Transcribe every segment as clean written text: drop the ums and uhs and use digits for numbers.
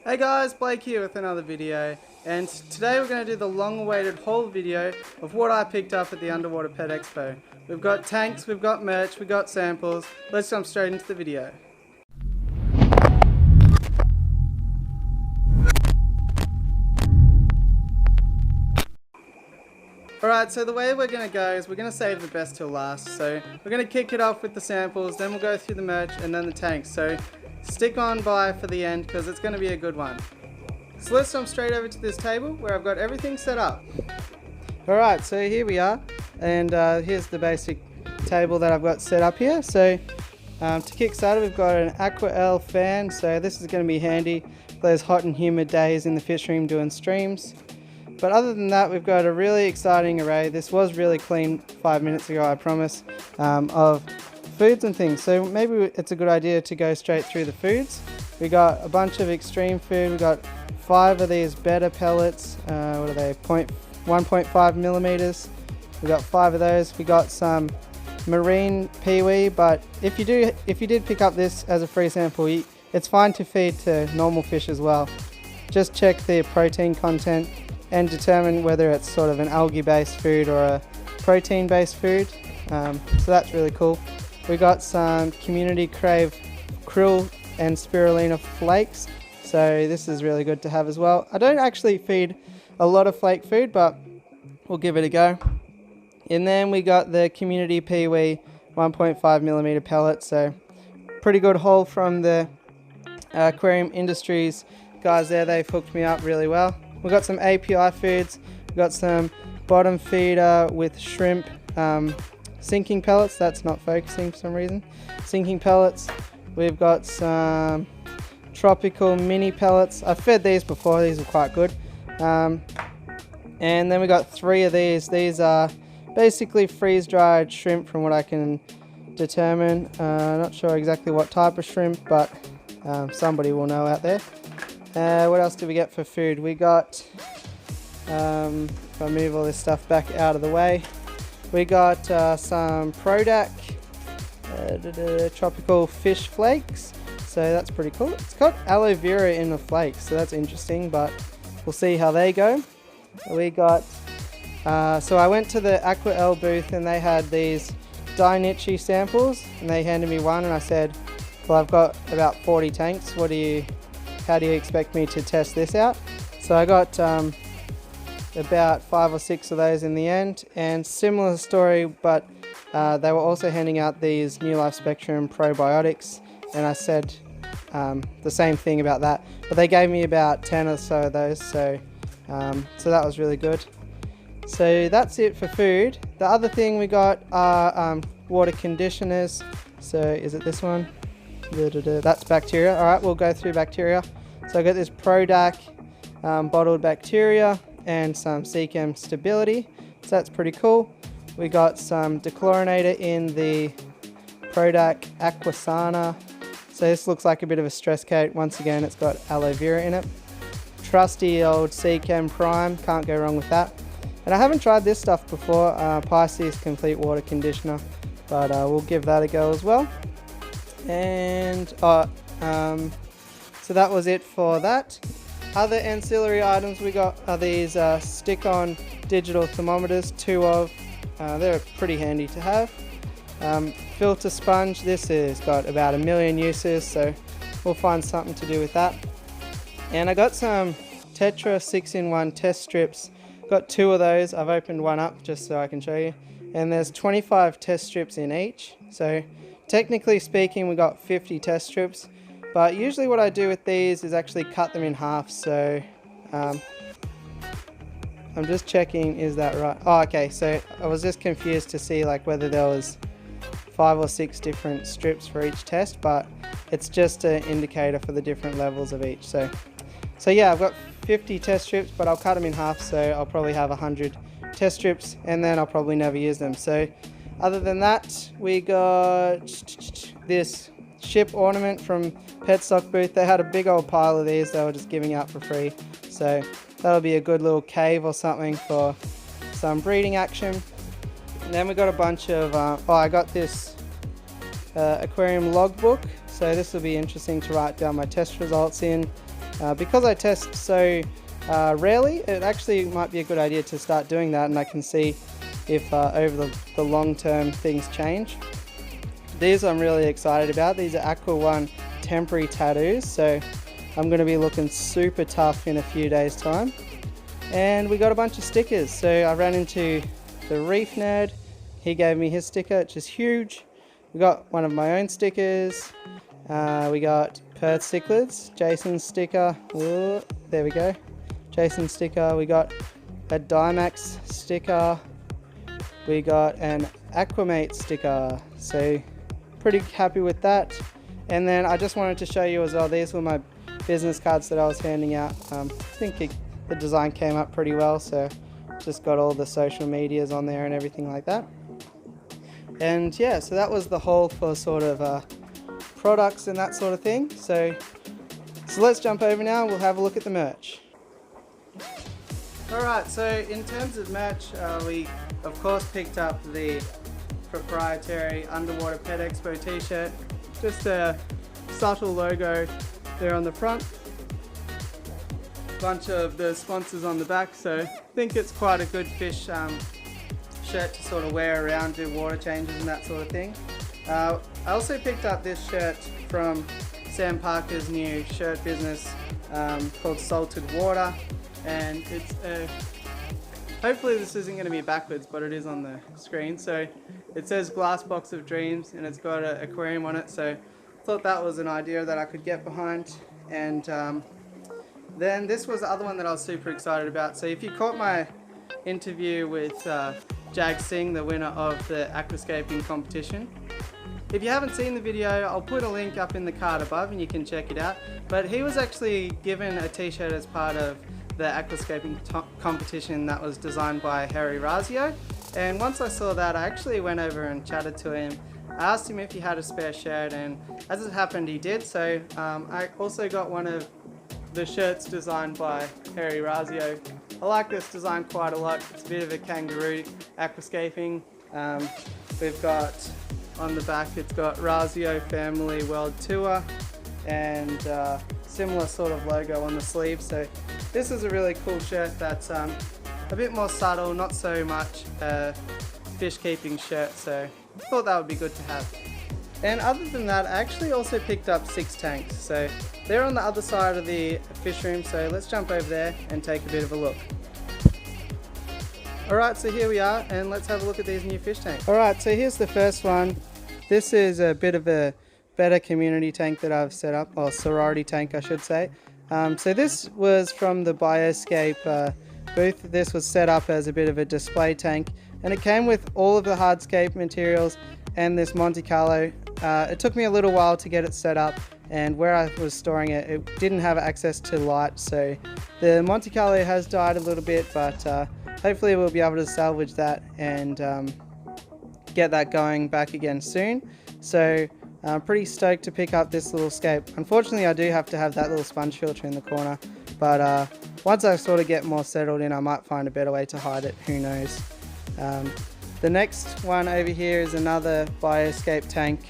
Hey guys, Blake here with another video, and today we're going to do the long-awaited haul video of what I picked up at the Underwater Pet Expo. We've got tanks, we've got merch, we've got samples. Let's jump straight into the video. Alright, so the way we're going to go is we're going to save the best till last. So we're going to kick it off with the samples, then we'll go through the merch and then the tanks. So stick on by for the end because it's going to be a good one. So let's jump straight over to this table where I've got everything set up. Alright, so here we are, and here's the basic table that I've got set up here. So to kick started, we've got an Aqua fan, so this is going to be handy for those hot and humid days in the fish room doing streams. But other than that, we've got a really exciting array. This was really clean 5 minutes ago, I promise, of foods and things. So maybe it's a good idea to go straight through the foods. We got a bunch of extreme food. We got 5 of these betta pellets. What are they? 1.5 millimeters. We got 5 of those. We got some marine peewee, but if you did pick up this as a free sample, it's fine to feed to normal fish as well. Just check the protein content and determine whether it's sort of an algae-based food or a protein-based food. So that's really cool. We got some Community Crave krill and spirulina flakes. So this is really good to have as well. I don't actually feed a lot of flake food, but we'll give it a go. And then we got the Community Peewee 1.5 millimeter pellet. So pretty good haul from the aquarium industries guys there. They've hooked me up really well. We've got some API foods. We've got some bottom feeder with shrimp sinking pellets. That's not focusing for some reason. Sinking pellets. We've got some tropical mini pellets. I've fed these before. These are quite good. And then we got 3 of these. These are basically freeze-dried shrimp from what I can determine. Not sure exactly what type of shrimp, but somebody will know out there. What else did we get for food? We got, if I move all this stuff back out of the way, we got some Prodac tropical fish flakes. So that's pretty cool. It's got aloe vera in the flakes, so that's interesting, but we'll see how they go. We got, so I went to the Aqua booth and they had these Dainichi samples and they handed me one and I said, well, I've got about 40 tanks. How do you expect me to test this out? So I got about 5 or 6 of those in the end, and similar story, but they were also handing out these New Life Spectrum probiotics, and I said the same thing about that, but they gave me about 10 or so of those, so that was really good. So that's it for food. The other thing we got are water conditioners. So is it this one? That's bacteria. Alright, we'll go through bacteria. So I got this Prodac bottled bacteria and some Seachem stability. So that's pretty cool. We got some dechlorinator in the Prodac Aquasana. So this looks like a bit of a stress coat. Once again, it's got aloe vera in it. Trusty old Seachem Prime, can't go wrong with that. And I haven't tried this stuff before, Pisces Complete Water Conditioner, but we'll give that a go as well. And so that was it for that. Other ancillary items we got are these stick-on digital thermometers, 2 of. They're pretty handy to have. Filter sponge, this has got about 1 million uses, so we'll find something to do with that. And I got some Tetra 6-in-1 test strips. Got 2 of those. I've opened one up just so I can show you. And there's 25 test strips in each. So technically speaking, we got 50 test strips. But usually what I do with these is actually cut them in half. So I'm just checking, is that right? Oh, okay. So I was just confused to see like whether there was 5 or 6 different strips for each test, but it's just an indicator for the different levels of each. So yeah, I've got 50 test strips, but I'll cut them in half, so I'll probably have 100 test strips, and then I'll probably never use them. So other than that, we got this ship ornament from Petstock booth. They had a big old pile of these they were just giving out for free, so that'll be a good little cave or something for some breeding action. And then we got a bunch of I got this aquarium logbook, so this will be interesting to write down my test results in. Because I test so rarely, it actually might be a good idea to start doing that, and I can see if over the long term things change. These I'm really excited about. These are Aqua One temporary tattoos, so I'm going to be looking super tough in a few days time. And we got a bunch of stickers. So I ran into the Reef Nerd. He gave me his sticker, which is huge. We got one of my own stickers. We got Perth Cichlids, Jason's sticker. Ooh, there we go. Jason's sticker. We got a Dimax sticker. We got an Aquamate sticker. So pretty happy with that. And then I just wanted to show you as well, these were my business cards that I was handing out. I think the design came up pretty well, so just got all the social medias on there and everything like that. And yeah, so that was the whole for sort of products and that sort of thing. So let's jump over now and we'll have a look at the merch. Alright, so in terms of merch, we of course picked up the proprietary Underwater Pet Expo t-shirt. Just a subtle logo there on the front. Bunch of the sponsors on the back, so I think it's quite a good fish shirt to sort of wear around, do water changes and that sort of thing. I also picked up this shirt from Sam Parker's new shirt business called Salted Water, and it's hopefully this isn't going to be backwards, but it is on the screen. So it says Glass Box of Dreams and it's got an aquarium on it, so I thought that was an idea that I could get behind. And then this was the other one that I was super excited about. So if you caught my interview with Jag Singh, the winner of the aquascaping competition, if you haven't seen the video, I'll put a link up in the card above and you can check it out. But he was actually given a t-shirt as part of the aquascaping competition that was designed by Harry Razio. And once I saw that, I actually went over and chatted to him. I asked him if he had a spare shirt, and as it happened he did. So I also got one of the shirts designed by Harry Razio. I like this design quite a lot. It's a bit of a kangaroo aquascaping. We've got on the back, it's got Razio Family World Tour and similar sort of logo on the sleeve. So this is a really cool shirt that's a bit more subtle, not so much fish keeping shirt, so I thought that would be good to have. And other than that, I actually also picked up 6 tanks. So they're on the other side of the fish room, so let's jump over there and take a bit of a look. Alright, so here we are, and let's have a look at these new fish tanks. Alright, so here's the first one. This is a bit of a better community tank that I've set up, or sorority tank I should say. So this was from the Bioscape booth. This was set up as a bit of a display tank, and it came with all of the hardscape materials and this Monte Carlo. It took me a little while to get it set up, and where I was storing it, it didn't have access to light, so the Monte Carlo has died a little bit, but hopefully we'll be able to salvage that and get that going back again soon. So I'm pretty stoked to pick up this little scape. Unfortunately I do have to have that little sponge filter in the corner, but once I sort of get more settled in, I might find a better way to hide it, who knows. The next one over here is another Bioscape tank.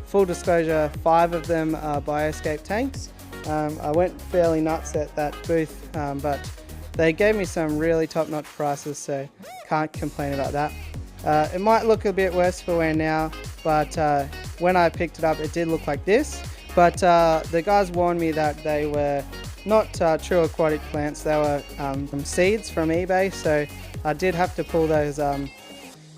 Full disclosure, 5 of them are Bioscape tanks. I went fairly nuts at that booth, but they gave me some really top-notch prices, so can't complain about that. It might look a bit worse for wear now, but when I picked it up it did look like this. But the guys warned me that they were not true aquatic plants, they were from seeds from eBay, so I did have to pull those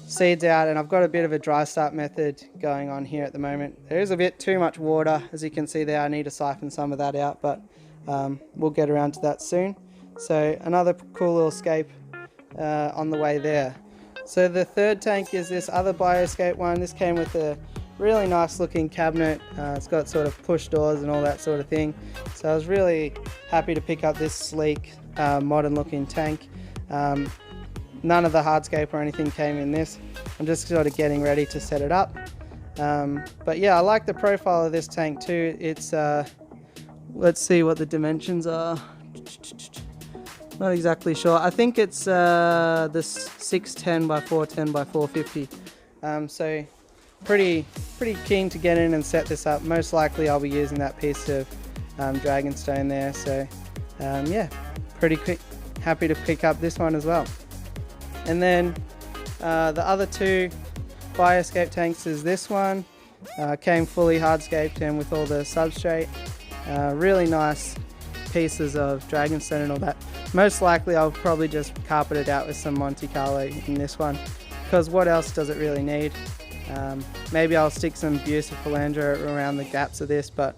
seeds out, and I've got a bit of a dry start method going on here at the moment. There is a bit too much water, as you can see there. I need to siphon some of that out, but we'll get around to that soon. So another cool little scape on the way there. So the third tank is this other Bioscape one. This came with a really nice looking cabinet. It's got sort of push doors and all that sort of thing. So I was really happy to pick up this sleek modern looking tank. None of the hardscape or anything came in this. I'm just sort of getting ready to set it up. But yeah, I like the profile of this tank too. It's, let's see what the dimensions are. Not exactly sure. I think it's the 610 by 410 by 450. So pretty keen to get in and set this up. Most likely I'll be using that piece of dragonstone there. So yeah, pretty quick, happy to pick up this one as well. And then the other two bioscape tanks is this one. Came fully hardscaped and with all the substrate. Really nice pieces of dragonstone and all that. Most likely I'll probably just carpet it out with some Monte Carlo in this one, because what else does it really need? Maybe I'll stick some Bucephalandra around the gaps of this, but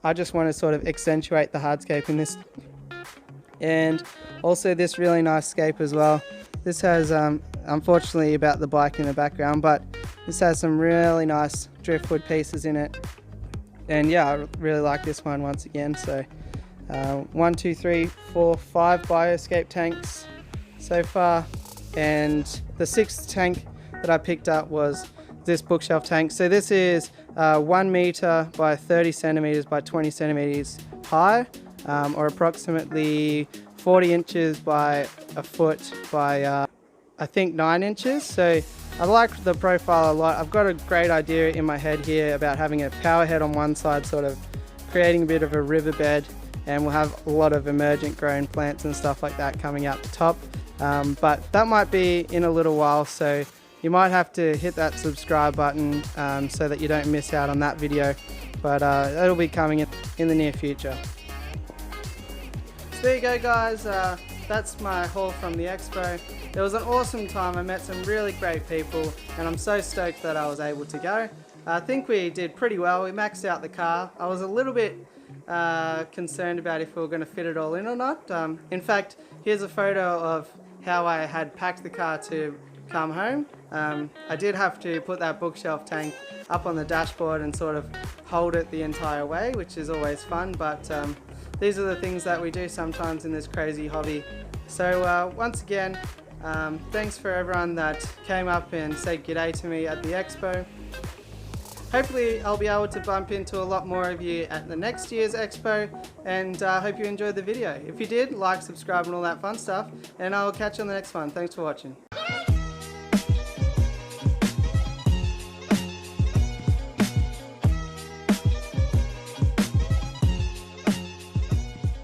I just want to sort of accentuate the hardscape in this. And also this really nice scape as well. This has, unfortunately about the bike in the background, but this has some really nice driftwood pieces in it. And yeah, I really like this one once again. So 1, 2, 3, 4, 5 bioscape tanks so far. And the 6th tank that I picked up was this bookshelf tank. So this is 1 meter by 30 centimeters by 20 centimeters high, or approximately 40 inches by a foot by I think 9 inches. So I like the profile a lot. I've got a great idea in my head here about having a power head on one side, sort of creating a bit of a riverbed, and we'll have a lot of emergent grown plants and stuff like that coming out the top. But that might be in a little while, so you might have to hit that subscribe button so that you don't miss out on that video. But it'll be coming in the near future. So there you go, guys. That's my haul from the expo. It was an awesome time. I met some really great people and I'm so stoked that I was able to go. I think we did pretty well. We maxed out the car. I was a little bit concerned about if we were going to fit it all in or not. In fact, here's a photo of how I had packed the car to come home. I did have to put that bookshelf tank up on the dashboard and sort of hold it the entire way, which is always fun, but these are the things that we do sometimes in this crazy hobby. So once again, thanks for everyone that came up and said g'day to me at the expo. Hopefully I'll be able to bump into a lot more of you at the next year's expo, and hope you enjoyed the video. If you did, like, subscribe and all that fun stuff, and I'll catch you on the next one. Thanks for watching.